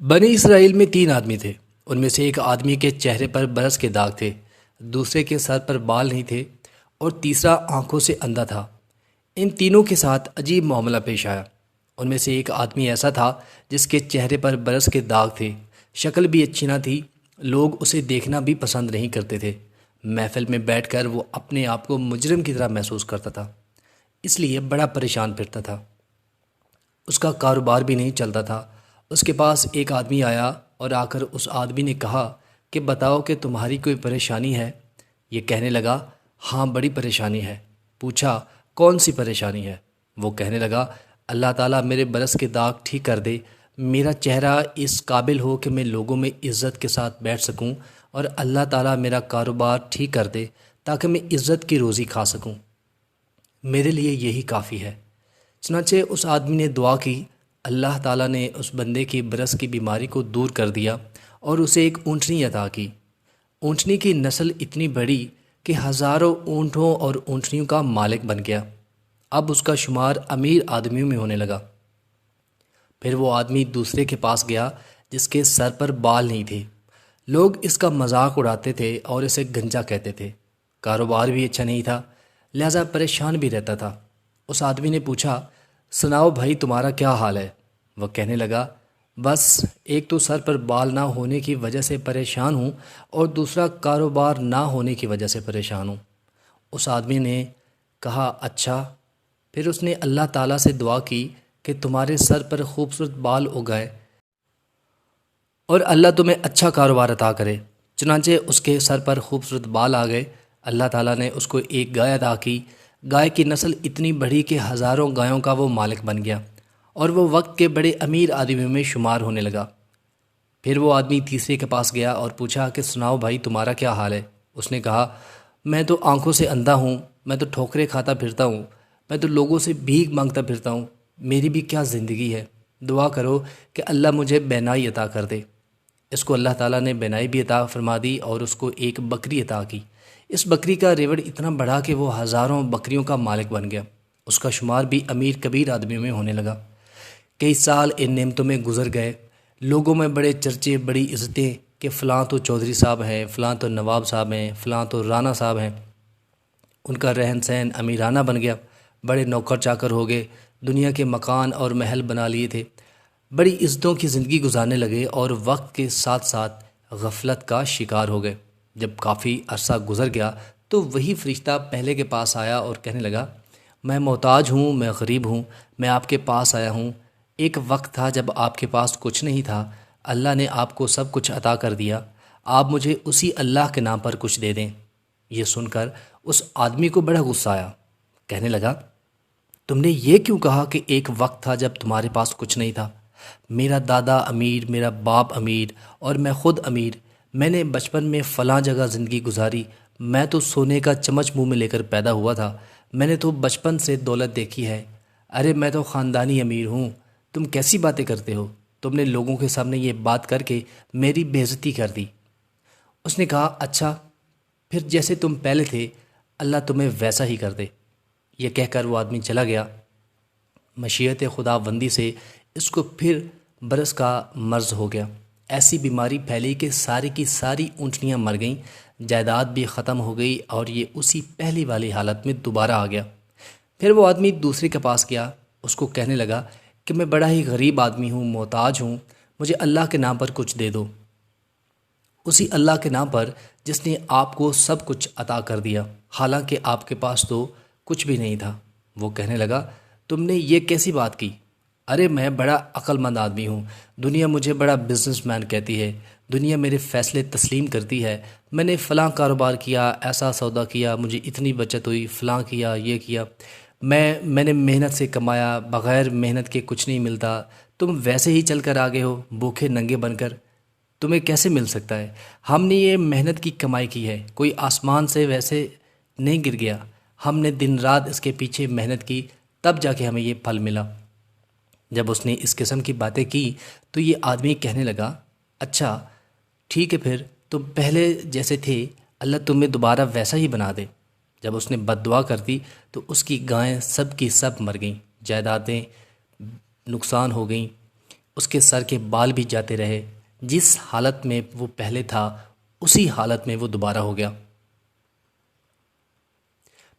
بنی اسرائیل میں 3 آدمی تھے۔ ان میں سے ایک آدمی کے چہرے پر برس کے داغ تھے، دوسرے کے سر پر بال نہیں تھے اور تیسرا آنکھوں سے اندھا تھا۔ ان تینوں کے ساتھ عجیب معاملہ پیش آیا۔ ان میں سے ایک آدمی ایسا تھا جس کے چہرے پر برس کے داغ تھے، شکل بھی اچھی نہ تھی، لوگ اسے دیکھنا بھی پسند نہیں کرتے تھے۔ محفل میں بیٹھ کر وہ اپنے آپ کو مجرم کی طرح محسوس کرتا تھا، اس لیے بڑا پریشان پھرتا تھا۔ اس کا کاروبار بھی نہیں چلتا تھا۔ اس کے پاس ایک آدمی آیا اور آ کر اس آدمی نے کہا کہ بتاؤ کہ تمہاری کوئی پریشانی ہے؟ یہ کہنے لگا ہاں بڑی پریشانی ہے۔ پوچھا کون سی پریشانی ہے؟ وہ کہنے لگا اللہ تعالیٰ میرے برس کے داغ ٹھیک کر دے، میرا چہرہ اس قابل ہو کہ میں لوگوں میں عزت کے ساتھ بیٹھ سکوں، اور اللہ تعالیٰ میرا کاروبار ٹھیک کر دے تاکہ میں عزت کی روزی کھا سکوں۔ میرے لیے یہی کافی ہے۔ چنانچہ اس آدمی نے دعا کی، اللہ تعالیٰ نے اس بندے کی برس کی بیماری کو دور کر دیا اور اسے ایک اونٹنی عطا کی۔ اونٹنی کی نسل اتنی بڑی کہ ہزاروں اونٹوں اور اونٹنیوں کا مالک بن گیا۔ اب اس کا شمار امیر آدمیوں میں ہونے لگا۔ پھر وہ آدمی دوسرے کے پاس گیا جس کے سر پر بال نہیں تھے۔ لوگ اس کا مذاق اڑاتے تھے اور اسے گنجا کہتے تھے۔ کاروبار بھی اچھا نہیں تھا، لہذا پریشان بھی رہتا تھا۔ اس آدمی نے پوچھا سناؤ بھائی تمہارا کیا حال ہے؟ وہ کہنے لگا بس ایک تو سر پر بال نہ ہونے کی وجہ سے پریشان ہوں اور دوسرا کاروبار نہ ہونے کی وجہ سے پریشان ہوں۔ اس آدمی نے کہا اچھا۔ پھر اس نے اللہ تعالیٰ سے دعا کی کہ تمہارے سر پر خوبصورت بال اگائے اور اللہ تمہیں اچھا کاروبار عطا کرے۔ چنانچہ اس کے سر پر خوبصورت بال آ گئے۔ اللہ تعالیٰ نے اس کو ایک گائے عطا کی۔ گائے کی نسل اتنی بڑھی کہ ہزاروں گایوں کا وہ مالک بن گیا اور وہ وقت کے بڑے امیر آدمیوں میں شمار ہونے لگا۔ پھر وہ آدمی تیسرے کے پاس گیا اور پوچھا کہ سناؤ بھائی تمہارا کیا حال ہے؟ اس نے کہا میں تو آنکھوں سے اندھا ہوں، میں تو ٹھوکریں کھاتا پھرتا ہوں، میں تو لوگوں سے بھیک مانگتا پھرتا ہوں، میری بھی کیا زندگی ہے؟ دعا کرو کہ اللہ مجھے بینائی عطا کر دے۔ اس کو اللہ تعالیٰ نے بینائی بھی عطا فرما دی اور اس کو ایک بکری عطا کی۔ اس بکری کا ریوڑ اتنا بڑھا کہ وہ ہزاروں بکریوں کا مالک بن گیا۔ اس کا شمار بھی امیر کبیر آدمیوں میں ہونے لگا۔ کئی سال ان نعمتوں میں گزر گئے۔ لوگوں میں بڑے چرچے، بڑی عزتیں کہ فلاں تو چودھری صاحب ہیں، فلاں تو نواب صاحب ہیں، فلاں تو رانا صاحب ہیں۔ ان کا رہن سہن امیرانہ بن گیا، بڑے نوکر چاکر ہو گئے، دنیا کے مکان اور محل بنا لیے تھے، بڑی عزتوں کی زندگی گزارنے لگے اور وقت کے ساتھ ساتھ غفلت کا شکار ہو گئے۔ جب کافی عرصہ گزر گیا تو وہی فرشتہ پہلے کے پاس آیا اور کہنے لگا میں محتاج ہوں، میں غریب ہوں، میں آپ کے پاس آیا ہوں۔ ایک وقت تھا جب آپ کے پاس کچھ نہیں تھا، اللہ نے آپ کو سب کچھ عطا کر دیا، آپ مجھے اسی اللہ کے نام پر کچھ دے دیں۔ یہ سن کر اس آدمی کو بڑا غصہ آیا، کہنے لگا تم نے یہ کیوں کہا کہ ایک وقت تھا جب تمہارے پاس کچھ نہیں تھا؟ میرا دادا امیر، میرا باپ امیر اور میں خود امیر، میں نے بچپن میں فلاں جگہ زندگی گزاری، میں تو سونے کا چمچ منہ میں لے کر پیدا ہوا تھا، میں نے تو بچپن سے دولت دیکھی ہے، ارے میں تو خاندانی امیر ہوں، تم کیسی باتیں کرتے ہو؟ تم نے لوگوں کے سامنے یہ بات کر کے میری بے عزتی کر دی۔ اس نے کہا اچھا پھر جیسے تم پہلے تھے اللہ تمہیں ویسا ہی کر دے۔ یہ کہہ کر وہ آدمی چلا گیا۔ مشیت خدا بندی سے اس کو پھر برس کا مرض ہو گیا۔ ایسی بیماری پھیلی کہ ساری کی ساری اونٹنیاں مر گئیں، جائیداد بھی ختم ہو گئی اور یہ اسی پہلی والی حالت میں دوبارہ آ گیا۔ پھر وہ آدمی دوسرے کے پاس گیا، اس کو کہنے لگا کہ میں بڑا ہی غریب آدمی ہوں، محتاج ہوں، مجھے اللہ کے نام پر کچھ دے دو، اسی اللہ کے نام پر جس نے آپ کو سب کچھ عطا کر دیا، حالانکہ آپ کے پاس تو کچھ بھی نہیں تھا۔ وہ کہنے لگا تم نے یہ کیسی بات کی؟ ارے میں بڑا عقل مند آدمی ہوں، دنیا مجھے بڑا بزنس مین کہتی ہے، دنیا میرے فیصلے تسلیم کرتی ہے، میں نے فلاں کاروبار کیا، ایسا سودا کیا، مجھے اتنی بچت ہوئی، فلاں کیا، یہ کیا، میں نے محنت سے کمایا، بغیر محنت کے کچھ نہیں ملتا، تم ویسے ہی چل کر آگے ہو بھوکے ننگے بن کر، تمہیں کیسے مل سکتا ہے؟ ہم نے یہ محنت کی کمائی کی ہے، کوئی آسمان سے ویسے نہیں گر گیا، ہم نے دن رات اس کے پیچھے محنت کی، تب جا کے ہمیں یہ پھل ملا۔ جب اس نے اس قسم کی باتیں کی تو یہ آدمی کہنے لگا اچھا ٹھیک ہے پھر تم پہلے جیسے تھے اللہ تمہیں دوبارہ ویسا ہی بنا دے۔ جب اس نے بد دعا کر دی تو اس کی گائیں سب کی سب مر گئیں، جائیدادیں نقصان ہو گئیں، اس کے سر کے بال بھی جاتے رہے، جس حالت میں وہ پہلے تھا اسی حالت میں وہ دوبارہ ہو گیا۔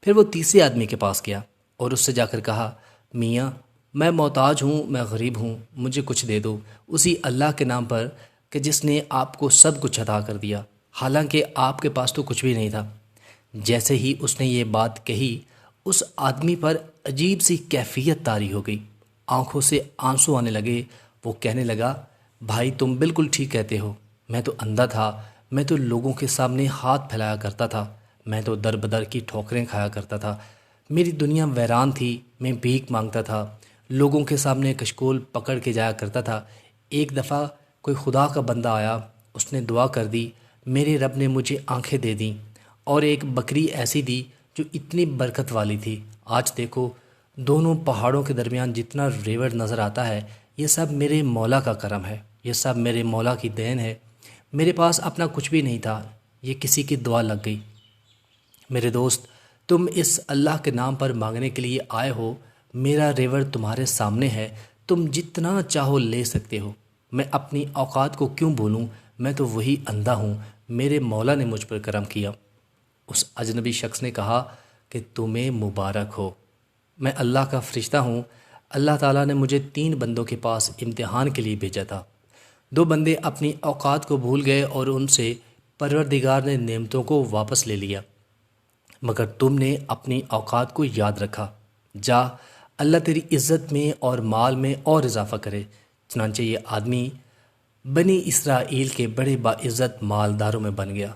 پھر وہ تیسرے آدمی کے پاس گیا اور اس سے جا کر کہا، میاں میں محتاج ہوں، میں غریب ہوں، مجھے کچھ دے دو اسی اللہ کے نام پر کہ جس نے آپ کو سب کچھ عطا کر دیا، حالانکہ آپ کے پاس تو کچھ بھی نہیں تھا۔ جیسے ہی اس نے یہ بات کہی، اس آدمی پر عجیب سی کیفیت طاری ہو گئی، آنکھوں سے آنسو آنے لگے۔ وہ کہنے لگا، بھائی تم بالکل ٹھیک کہتے ہو، میں تو اندھا تھا، میں تو لوگوں کے سامنے ہاتھ پھیلایا کرتا تھا، میں تو در بدر کی ٹھوکریں کھایا کرتا تھا، میری دنیا ویران تھی، میں بھیک مانگتا تھا، لوگوں کے سامنے کشکول پکڑ کے جایا کرتا تھا۔ ایک دفعہ کوئی خدا کا بندہ آیا، اس نے دعا کر دی، میرے رب نے مجھے آنکھیں دے دیں، اور ایک بکری ایسی دی جو اتنی برکت والی تھی۔ آج دیکھو دونوں پہاڑوں کے درمیان جتنا ریوڑ نظر آتا ہے، یہ سب میرے مولا کا کرم ہے، یہ سب میرے مولا کی دین ہے۔ میرے پاس اپنا کچھ بھی نہیں تھا، یہ کسی کی دعا لگ گئی۔ میرے دوست، تم اس اللہ کے نام پر مانگنے کے لیے آئے ہو، میرا ریوڑ تمہارے سامنے ہے، تم جتنا چاہو لے سکتے ہو۔ میں اپنی اوقات کو کیوں بھولوں، میں تو وہی اندھا ہوں، میرے مولا نے مجھ پر کرم کیا۔ اس اجنبی شخص نے کہا کہ تمہیں مبارک ہو، میں اللہ کا فرشتہ ہوں، اللہ تعالیٰ نے مجھے 3 بندوں کے پاس امتحان کے لیے بھیجا تھا۔ 2 بندے اپنی اوقات کو بھول گئے اور ان سے پروردگار نے نعمتوں کو واپس لے لیا، مگر تم نے اپنی اوقات کو یاد رکھا۔ جا، اللہ تیری عزت میں اور مال میں اور اضافہ کرے۔ چنانچہ یہ آدمی بنی اسرائیل کے بڑے باعزت مالداروں میں بن گیا۔